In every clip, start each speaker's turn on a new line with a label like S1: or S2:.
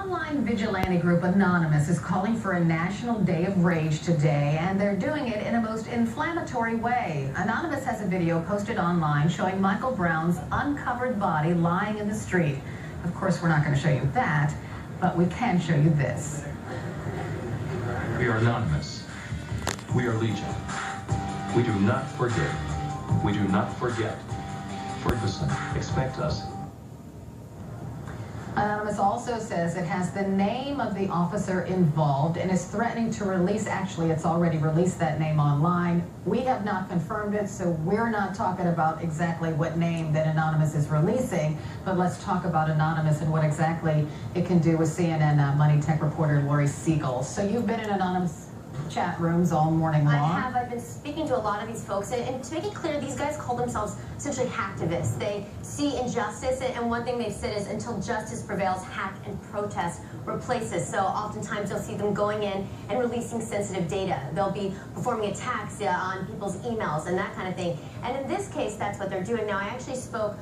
S1: online vigilante group Anonymous is calling for a national day of rage today, and they're doing it in a most inflammatory way. Anonymous has a video posted online showing Michael Brown's uncovered body lying in the street. Of course, we're not going to show you that, but we can show you this.
S2: We are Anonymous. We are Legion. We do not forgive. We do not forget. Ferguson, expect us.
S1: Anonymous also says it has the name of the officer involved and is threatening to release, actually it's already released that name online. We have not confirmed it, so we're not talking about exactly what name that Anonymous is releasing, but let's talk about Anonymous and what exactly it can do with CNN Money Tech reporter Lori Siegel. So you've been in Anonymous chat rooms all morning long.
S3: I have. I've been speaking to a lot of these folks, and to make it clear, these guys call themselves essentially hacktivists. They see injustice, and one thing they've said is until justice prevails, hack and protest replaces. So oftentimes you'll see them going in and releasing sensitive data. They'll be performing attacks on people's emails and that kind of thing. And in this case, that's what they're doing. Now, I actually spoke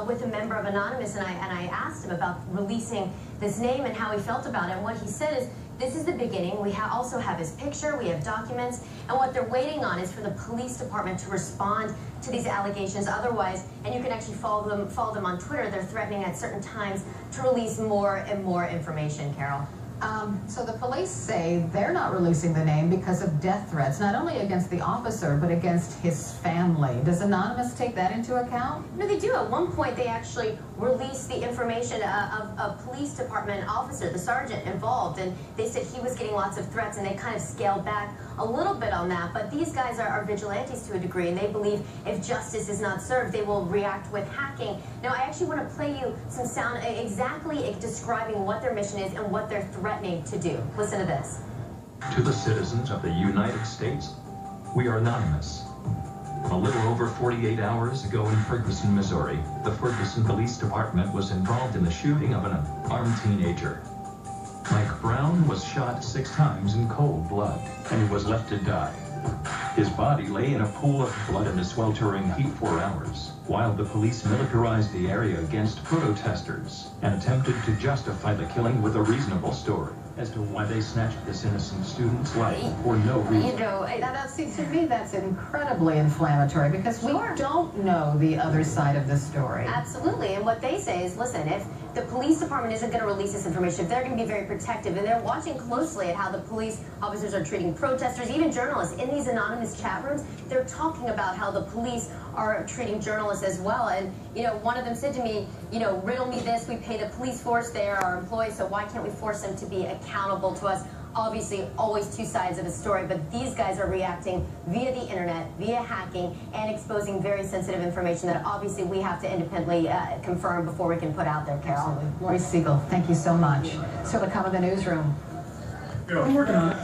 S3: with a member of Anonymous, and I asked him about releasing this name and how he felt about it. And what he said is, this is the beginning. We also have his picture, we have documents, and what they're waiting on is for the police department to respond to these allegations. Otherwise, and you can actually follow them on Twitter, they're threatening at certain times to release more and more information, Carol.
S1: So the police say they're not releasing the name because of death threats, not only against the officer, but against his family. Does Anonymous take that into account?
S3: No, they do. At one point, they actually released the information of a police department officer, the sergeant involved, and they said he was getting lots of threats, and they kind of scaled back a little bit on that. But these guys are vigilantes to a degree, and they believe if justice is not served, they will react with hacking. Now, I actually want to play you some sound exactly describing what their mission is and what they're threatening to do. Listen to this.
S2: To the citizens of the United States, we are Anonymous. A little over 48 hours ago in Ferguson, Missouri, the Ferguson Police Department was involved in the shooting of an unarmed teenager. Mike Brown was shot 6 times in cold blood, and he was left to die. His body lay in a pool of blood in the sweltering heat for hours, while the police militarized the area against protesters and attempted to justify the killing with a reasonable story as to why they snatched this innocent student's life for no reason.
S1: You know, to me, that's incredibly inflammatory because we don't know the other side of the story.
S3: Absolutely, and what they say is, listen, if the police department isn't going to release this information, if they're going to be very protective, and they're watching closely at how the police officers are treating protesters, even journalists in these anonymous chat rooms, they're talking about how the police are treating journalists as well. And, you know, one of them said to me, you know, riddle me this, we pay the police force, they are our employees, so why can't we force them to be accountable to us? Obviously, always two sides of the story, but these guys are reacting via the internet, via hacking, and exposing very sensitive information that obviously we have to independently confirm before we can put out there, Carol.
S1: Lori Siegel, thank you so much. Still to come in the newsroom.
S4: I'm working on it.